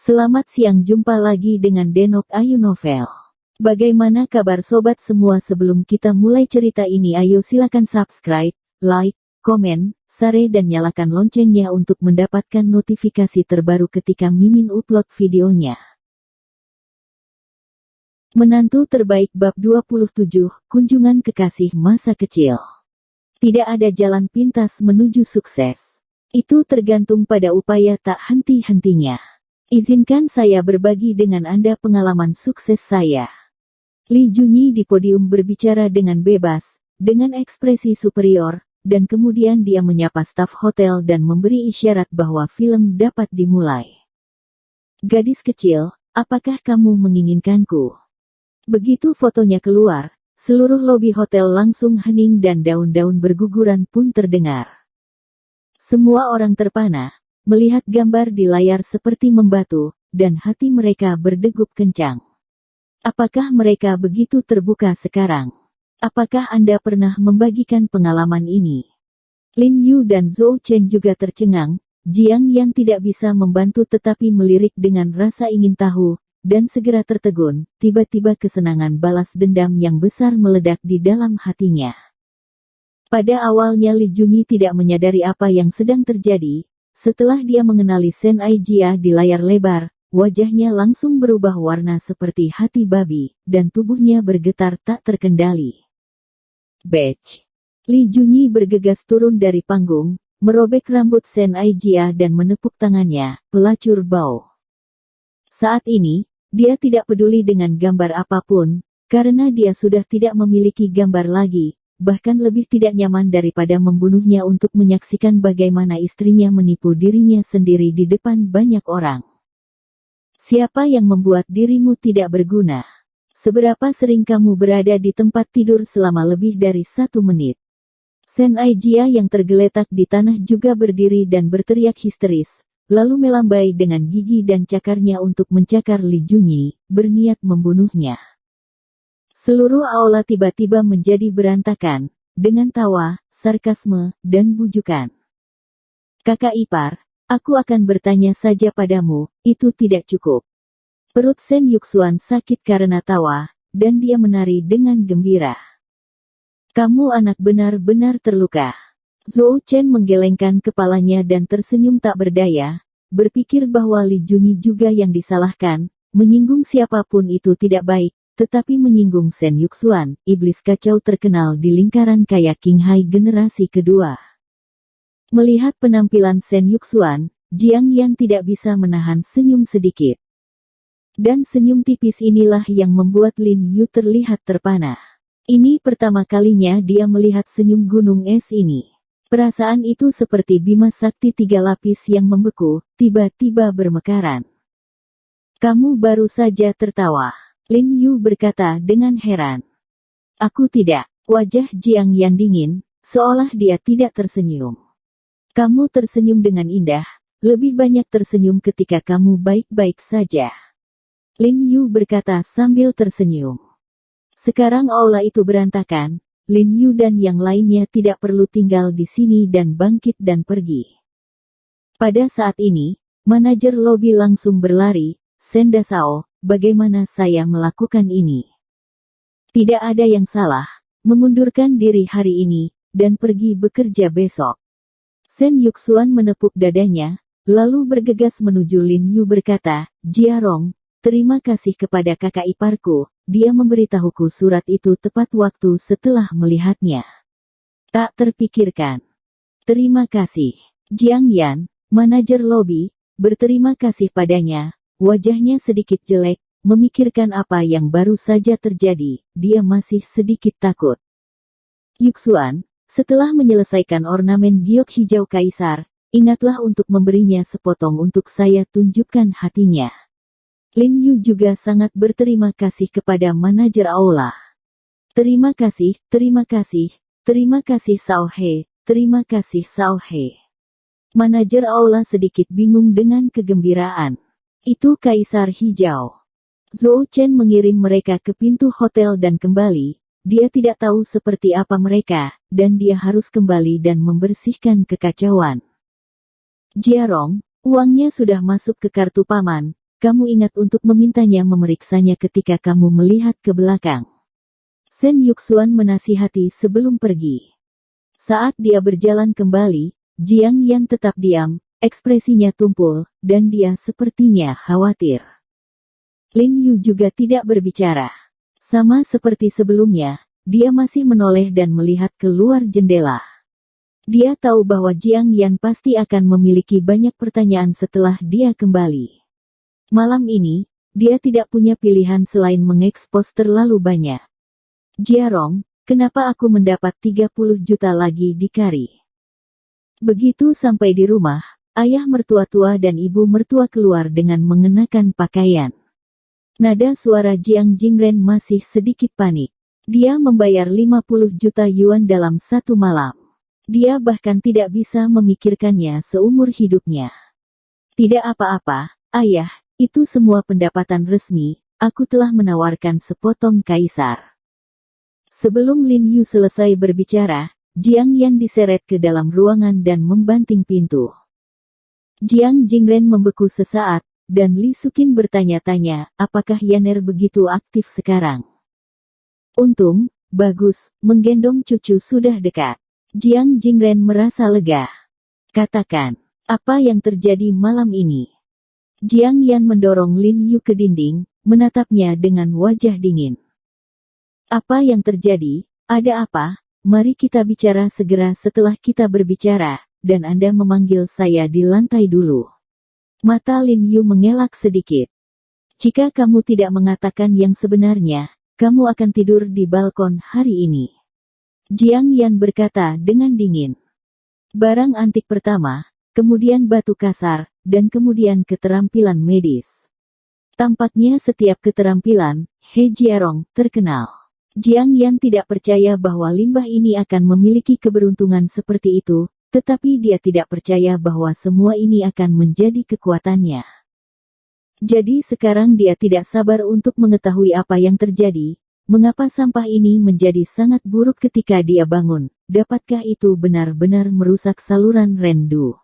Selamat siang, jumpa lagi dengan Denok Ayu Novel. Bagaimana kabar sobat semua? Sebelum kita mulai cerita ini, ayo silakan subscribe, like, komen, share dan nyalakan loncengnya untuk mendapatkan notifikasi terbaru ketika Mimin upload videonya. Menantu terbaik bab 27, kunjungan kekasih masa kecil. Tidak ada jalan pintas menuju sukses. Itu tergantung pada upaya tak henti-hentinya. Izinkan saya berbagi dengan Anda pengalaman sukses saya. Lee Junyi di podium berbicara dengan bebas, dengan ekspresi superior, dan kemudian dia menyapa staf hotel dan memberi isyarat bahwa film dapat dimulai. Gadis kecil, apakah kamu menginginkanku? Begitu fotonya keluar, seluruh lobi hotel langsung hening dan daun-daun berguguran pun terdengar. Semua orang terpana melihat gambar di layar seperti membatu, dan hati mereka berdegup kencang. Apakah mereka begitu terbuka sekarang? Apakah Anda pernah membagikan pengalaman ini? Lin Yu dan Zhou Chen juga tercengang. Jiang Yan tidak bisa membantu tetapi melirik dengan rasa ingin tahu, dan segera tertegun. Tiba-tiba kesenangan balas dendam yang besar meledak di dalam hatinya. Pada awalnya Li Junyi tidak menyadari apa yang sedang terjadi. Setelah dia mengenali Sen Aijia di layar lebar, wajahnya langsung berubah warna seperti hati babi, dan tubuhnya bergetar tak terkendali. Batch. Li Junyi bergegas turun dari panggung, merobek rambut Sen Aijia dan menepuk tangannya, pelacur bau. Saat ini, dia tidak peduli dengan gambar apapun, karena dia sudah tidak memiliki gambar lagi. Bahkan lebih tidak nyaman daripada membunuhnya untuk menyaksikan bagaimana istrinya menipu dirinya sendiri di depan banyak orang. Siapa yang membuat dirimu tidak berguna? Seberapa sering kamu berada di tempat tidur selama lebih dari 1 menit? Sen Aijia yang tergeletak di tanah juga berdiri dan berteriak histeris, lalu melambai dengan gigi dan cakarnya untuk mencakar Li Junyi, berniat membunuhnya. Seluruh aula tiba-tiba menjadi berantakan, dengan tawa, sarkasme, dan bujukan. Kakak ipar, aku akan bertanya saja padamu, itu tidak cukup. Perut Sen Yuxuan sakit karena tawa, dan dia menari dengan gembira. Kamu anak benar-benar terluka. Zhou Chen menggelengkan kepalanya dan tersenyum tak berdaya, berpikir bahwa Li Junyi juga yang disalahkan, menyinggung siapapun itu tidak baik. Tetapi menyinggung Sen Yuxuan, iblis kacau terkenal di lingkaran kaya Qinghai generasi kedua. Melihat penampilan Sen Yuxuan, Jiang Yan tidak bisa menahan senyum sedikit. Dan senyum tipis inilah yang membuat Lin Yu terlihat terpana. Ini pertama kalinya dia melihat senyum gunung es ini. Perasaan itu seperti Bima Sakti 3 lapis yang membeku, tiba-tiba bermekaran. Kamu baru saja tertawa. Lin Yu berkata dengan heran. Aku tidak. Wajah Jiang Yan dingin, seolah dia tidak tersenyum. Kamu tersenyum dengan indah, lebih banyak tersenyum ketika kamu baik-baik saja. Lin Yu berkata sambil tersenyum. Sekarang aula itu berantakan, Lin Yu dan yang lainnya tidak perlu tinggal di sini dan bangkit dan pergi. Pada saat ini, manajer lobi langsung berlari, Sen Dasao. Bagaimana saya melakukan ini? Tidak ada yang salah, mengundurkan diri hari ini, dan pergi bekerja besok. Sen Yuxuan menepuk dadanya, lalu bergegas menuju Lin Yu berkata, Jiarong, terima kasih kepada kakak iparku, dia memberitahuku surat itu tepat waktu setelah melihatnya. Tak terpikirkan. Terima kasih. Jiang Yan, manajer lobi, berterima kasih padanya. Wajahnya sedikit jelek, memikirkan apa yang baru saja terjadi, dia masih sedikit takut. Yuxuan, setelah menyelesaikan ornamen giok hijau kaisar, ingatlah untuk memberinya sepotong untuk saya tunjukkan hatinya. Lin Yu juga sangat berterima kasih kepada manajer aula. Terima kasih, terima kasih, terima kasih Sao He, terima kasih Sao He. Manajer aula sedikit bingung dengan kegembiraan. Itu Kaisar Hijau. Zhou Chen mengirim mereka ke pintu hotel dan kembali. Dia tidak tahu seperti apa mereka, dan dia harus kembali dan membersihkan kekacauan. Jiarong, uangnya sudah masuk ke kartu paman. kamu ingat untuk memintanya memeriksanya ketika kamu melihat ke belakang. Sen Yuxuan menasihati sebelum pergi. Saat dia berjalan kembali, Jiang Yan tetap diam, ekspresinya tumpul, dan dia sepertinya khawatir. Lin Yu juga tidak berbicara. Sama seperti sebelumnya, dia masih menoleh dan melihat keluar jendela. Dia tahu bahwa Jiang Yan pasti akan memiliki banyak pertanyaan setelah dia kembali. Malam ini, dia tidak punya pilihan selain mengekspos terlalu banyak. Jiarong, kenapa aku mendapat 30 juta lagi di kari? Begitu sampai di rumah, ayah mertua tua dan ibu mertua keluar dengan mengenakan pakaian. Nada suara Jiang Jingren masih sedikit panik. Dia membayar 50 juta yuan dalam satu malam. Dia bahkan tidak bisa memikirkannya seumur hidupnya. Tidak apa-apa, ayah, itu semua pendapatan resmi, aku telah menawarkan sepotong kaisar. Sebelum Lin Yu selesai berbicara, Jiang Yan diseret ke dalam ruangan dan membanting pintu. Jiang Jingren membeku sesaat, dan Li Sukin bertanya-tanya, apakah Yaner begitu aktif sekarang? Untung, bagus, menggendong cucu sudah dekat. Jiang Jingren merasa lega. Katakan, apa yang terjadi malam ini? Jiang Yan mendorong Lin Yu ke dinding, menatapnya dengan wajah dingin. Apa yang terjadi? Ada apa? Mari kita bicara segera setelah kita berbicara, dan Anda memanggil saya di lantai dulu. Mata Lin Yu mengelak sedikit. Jika kamu tidak mengatakan yang sebenarnya, kamu akan tidur di balkon hari ini. Jiang Yan berkata dengan dingin. Barang antik pertama, kemudian batu kasar, dan kemudian keterampilan medis. Tampaknya setiap keterampilan, He Jiarong, terkenal. Jiang Yan tidak percaya bahwa limbah ini akan memiliki keberuntungan seperti itu, tetapi dia tidak percaya bahwa semua ini akan menjadi kekuatannya. Jadi sekarang dia tidak sabar untuk mengetahui apa yang terjadi. Mengapa sampah ini menjadi sangat buruk ketika dia bangun? Dapatkah itu benar-benar merusak saluran rendu?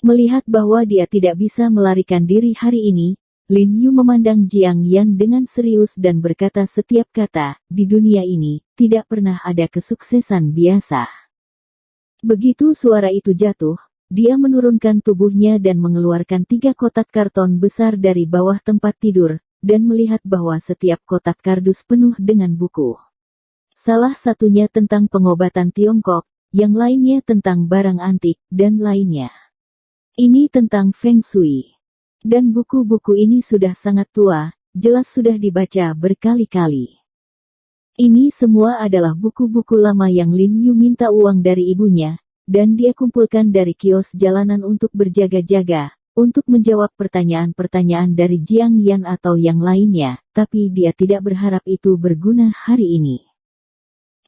Melihat bahwa dia tidak bisa melarikan diri hari ini, Lin Yu memandang Jiang Yan dengan serius dan berkata setiap kata, di dunia ini, tidak pernah ada kesuksesan biasa. Begitu suara itu jatuh, dia menurunkan tubuhnya dan mengeluarkan 3 kotak karton besar dari bawah tempat tidur, dan melihat bahwa setiap kotak kardus penuh dengan buku. Salah satunya tentang pengobatan Tiongkok, yang lainnya tentang barang antik, dan lainnya. Ini tentang Feng Shui. Dan buku-buku ini sudah sangat tua, jelas sudah dibaca berkali-kali. Ini semua adalah buku-buku lama yang Lin Yu minta uang dari ibunya, dan dia kumpulkan dari kios jalanan untuk berjaga-jaga, untuk menjawab pertanyaan-pertanyaan dari Jiang Yan atau yang lainnya, tapi dia tidak berharap itu berguna hari ini.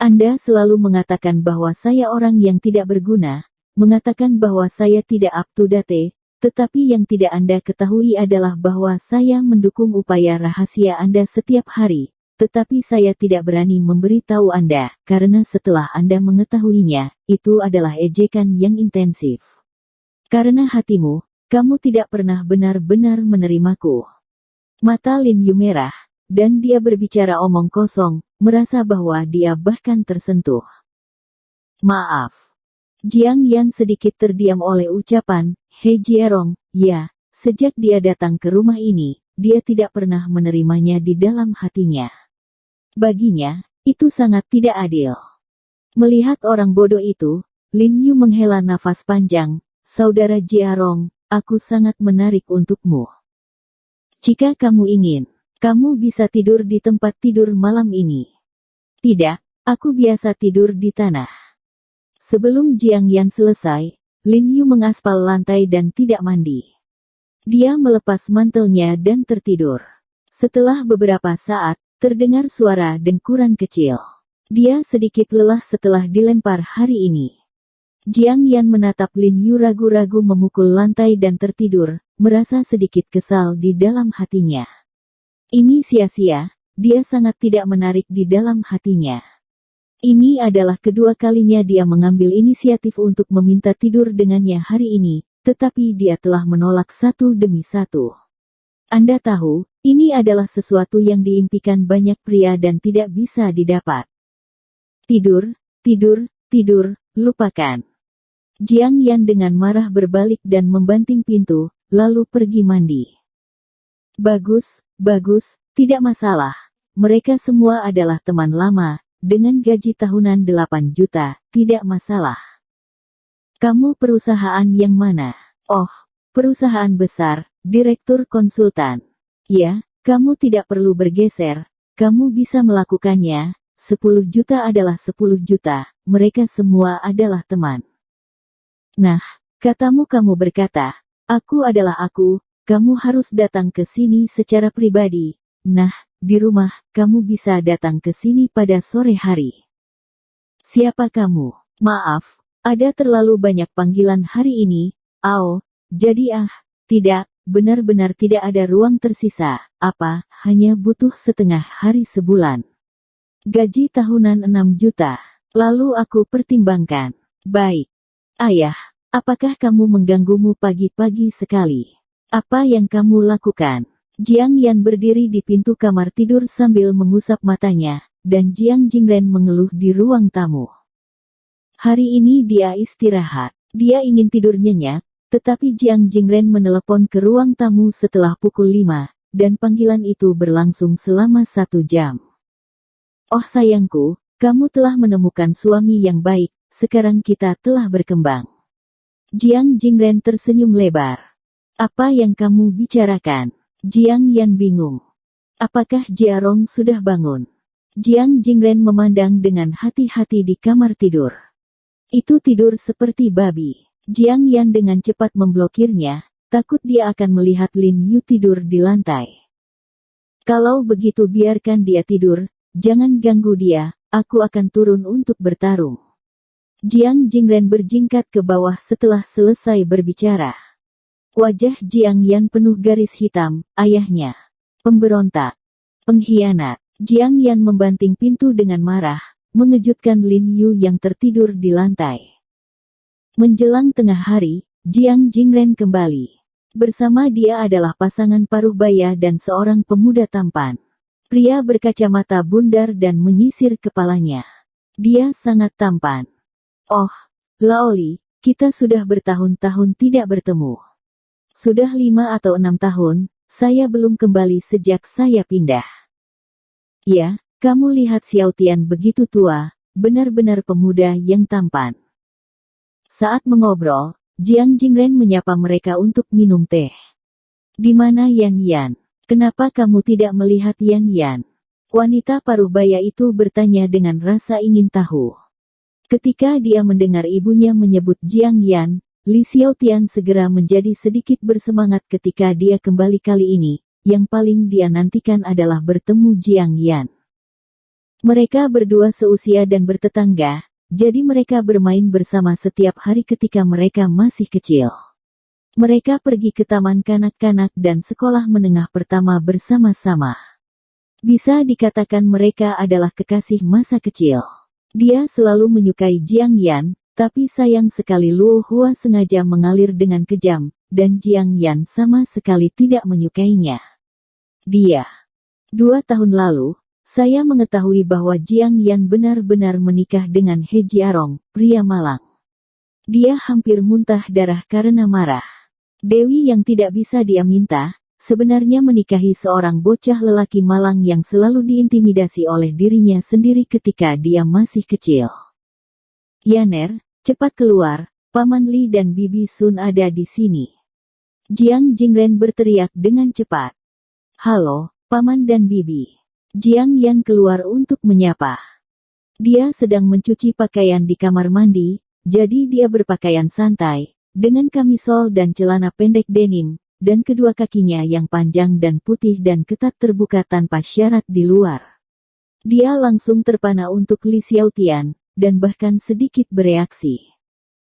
Anda selalu mengatakan bahwa saya orang yang tidak berguna, mengatakan bahwa saya tidak up to date, tetapi yang tidak Anda ketahui adalah bahwa saya mendukung upaya rahasia Anda setiap hari, tetapi saya tidak berani memberitahu Anda, karena setelah Anda mengetahuinya, itu adalah ejekan yang intensif. Karena hatimu, kamu tidak pernah benar-benar menerimaku. Mata Lin Yu merah, dan dia berbicara omong kosong, merasa bahwa dia bahkan tersentuh. Maaf. Jiang Yan sedikit terdiam oleh ucapan, He Jiarong, ya, sejak dia datang ke rumah ini, dia tidak pernah menerimanya di dalam hatinya. Baginya, itu sangat tidak adil. Melihat orang bodoh itu, Lin Yu menghela nafas panjang, Saudara Jiarong, aku sangat menarik untukmu. Jika kamu ingin, kamu bisa tidur di tempat tidur malam ini. Tidak, aku biasa tidur di tanah. Sebelum Jiang Yan selesai, Lin Yu mengaspal lantai dan tidak mandi. Dia melepas mantelnya dan tertidur. Setelah beberapa saat, terdengar suara dengkuran kecil. Dia sedikit lelah setelah dilempar hari ini. Jiang Yan menatap Lin Yu ragu-ragu memukul lantai dan tertidur, merasa sedikit kesal di dalam hatinya. Ini sia-sia, dia sangat tidak menarik di dalam hatinya. Ini adalah kedua kalinya dia mengambil inisiatif untuk meminta tidur dengannya hari ini, tetapi dia telah menolak satu demi satu. Anda tahu, ini adalah sesuatu yang diimpikan banyak pria dan tidak bisa didapat. Tidur, tidur, tidur, lupakan. Jiang Yan dengan marah berbalik dan membanting pintu, lalu pergi mandi. Bagus, bagus, tidak masalah. Mereka semua adalah teman lama, dengan gaji tahunan 8 juta, tidak masalah. Kamu perusahaan yang mana? Oh, perusahaan besar, direktur konsultan. Ya, kamu tidak perlu bergeser, kamu bisa melakukannya, 10 juta adalah 10 juta, mereka semua adalah teman. Nah, katamu kamu berkata, aku adalah aku, kamu harus datang ke sini secara pribadi. Nah, di rumah, kamu bisa datang ke sini pada sore hari. Siapa kamu? Maaf, ada terlalu banyak panggilan hari ini. Jadi tidak, benar-benar tidak ada ruang tersisa. Apa, hanya butuh setengah hari sebulan. Gaji tahunan 6 juta. Lalu aku pertimbangkan. Baik. Ayah, apakah kamu mengganggumu pagi-pagi sekali? Apa yang kamu lakukan? Jiang Yan berdiri di pintu kamar tidur sambil mengusap matanya, dan Jiang Jingren mengeluh di ruang tamu. Hari ini dia istirahat. Dia ingin tidur nyenyak, tetapi Jiang Jingren menelepon ke ruang tamu setelah pukul 5, dan panggilan itu berlangsung selama 1 jam. Oh sayangku, kamu telah menemukan suami yang baik, sekarang kita telah berkembang. Jiang Jingren tersenyum lebar. Apa yang kamu bicarakan? Jiang Yan bingung. Apakah Jiarong sudah bangun? Jiang Jingren memandang dengan hati-hati di kamar tidur. Itu tidur seperti babi. Jiang Yan dengan cepat memblokirnya, takut dia akan melihat Lin Yu tidur di lantai. Kalau begitu biarkan dia tidur, jangan ganggu dia, aku akan turun untuk bertarung. Jiang Jingren berjingkat ke bawah setelah selesai berbicara. Wajah Jiang Yan penuh garis hitam, ayahnya. Pemberontak. Pengkhianat. Jiang Yan membanting pintu dengan marah, mengejutkan Lin Yu yang tertidur di lantai. Menjelang tengah hari, Jiang Jingren kembali. Bersama dia adalah pasangan paruh baya dan seorang pemuda tampan. Pria berkacamata bundar dan menyisir kepalanya. Dia sangat tampan. Oh, Laoli, kita sudah bertahun-tahun tidak bertemu. Sudah 5 atau 6 tahun, saya belum kembali sejak saya pindah. Ya, kamu lihat Xiao Tian begitu tua, benar-benar pemuda yang tampan. Saat mengobrol, Jiang Jingren menyapa mereka untuk minum teh. Di mana Yan Yan? Kenapa kamu tidak melihat Yan Yan? Wanita paruh baya itu bertanya dengan rasa ingin tahu. Ketika dia mendengar ibunya menyebut Jiang Yan, Li Xiaotian segera menjadi sedikit bersemangat ketika dia kembali kali ini, yang paling dia nantikan adalah bertemu Jiang Yan. Mereka berdua seusia dan bertetangga, jadi mereka bermain bersama setiap hari ketika mereka masih kecil. Mereka pergi ke taman kanak-kanak dan sekolah menengah pertama bersama-sama. Bisa dikatakan mereka adalah kekasih masa kecil. Dia selalu menyukai Jiang Yan, tapi sayang sekali Luo Hua sengaja mengalir dengan kejam, dan Jiang Yan sama sekali tidak menyukainya. 2 tahun lalu, saya mengetahui bahwa Jiang Yan benar-benar menikah dengan He Jiarong, pria malang. Dia hampir muntah darah karena marah. Dewi yang tidak bisa dia minta, sebenarnya menikahi seorang bocah lelaki malang yang selalu diintimidasi oleh dirinya sendiri ketika dia masih kecil. Yaner, cepat keluar, Paman Li dan Bibi Sun ada di sini. Jiang Jingren berteriak dengan cepat. Halo, Paman dan Bibi. Jiang Yan keluar untuk menyapa. Dia sedang mencuci pakaian di kamar mandi, jadi dia berpakaian santai, dengan kamisol dan celana pendek denim, dan kedua kakinya yang panjang dan putih dan ketat terbuka tanpa syarat di luar. Dia langsung terpana untuk Li Xiaotian, dan bahkan sedikit bereaksi.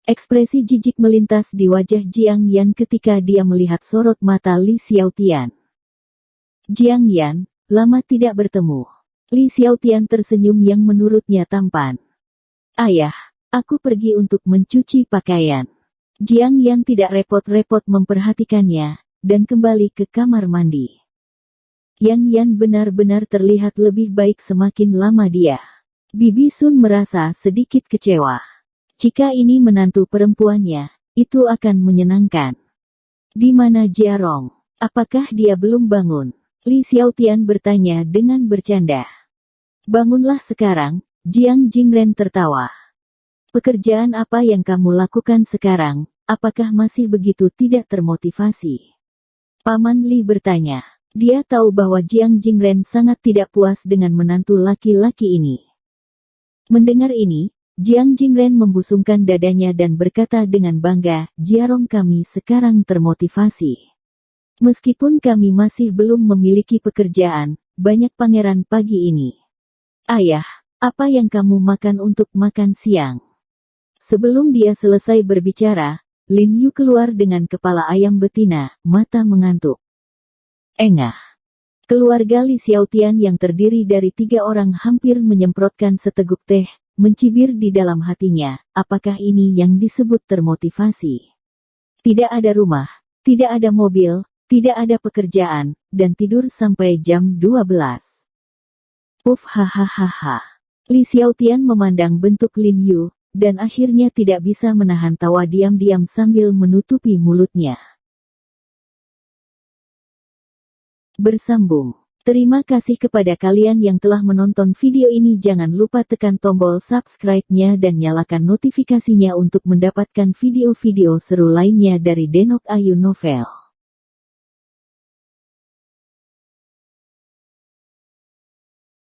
Ekspresi jijik melintas di wajah Jiang Yan ketika dia melihat sorot mata Li Xiaotian. Jiang Yan, lama tidak bertemu. Li Xiaotian tersenyum yang menurutnya tampan. Ayah, aku pergi untuk mencuci pakaian. Jiang Yan tidak repot-repot memperhatikannya, dan kembali ke kamar mandi. Yan Yan benar-benar terlihat lebih baik semakin lama dia. Bibi Sun merasa sedikit kecewa. Jika ini menantu perempuannya, itu akan menyenangkan. Di mana Jiarong? Apakah dia belum bangun? Li Xiaotian bertanya dengan bercanda. Bangunlah sekarang, Jiang Jingren tertawa. Pekerjaan apa yang kamu lakukan sekarang, apakah masih begitu tidak termotivasi? Paman Li bertanya. Dia tahu bahwa Jiang Jingren sangat tidak puas dengan menantu laki-laki ini. Mendengar ini, Jiang Jingren membusungkan dadanya dan berkata dengan bangga, Jiarong kami sekarang termotivasi. Meskipun kami masih belum memiliki pekerjaan, banyak pangeran pagi ini. Ayah, apa yang kamu makan untuk makan siang? Sebelum dia selesai berbicara, Lin Yu keluar dengan kepala ayam betina, mata mengantuk. Engah. Keluarga Li Xiaotian yang terdiri dari 3 orang hampir menyemprotkan seteguk teh, mencibir di dalam hatinya, apakah ini yang disebut termotivasi? Tidak ada rumah, tidak ada mobil, tidak ada pekerjaan, dan tidur sampai jam 12. Puff hahaha. Li Xiaotian memandang bentuk Lin Yu, dan akhirnya tidak bisa menahan tawa diam-diam sambil menutupi mulutnya. Bersambung. Terima kasih kepada kalian yang telah menonton video ini. Jangan lupa tekan tombol subscribe-nya dan nyalakan notifikasinya untuk mendapatkan video-video seru lainnya dari Denok Ayu Novel.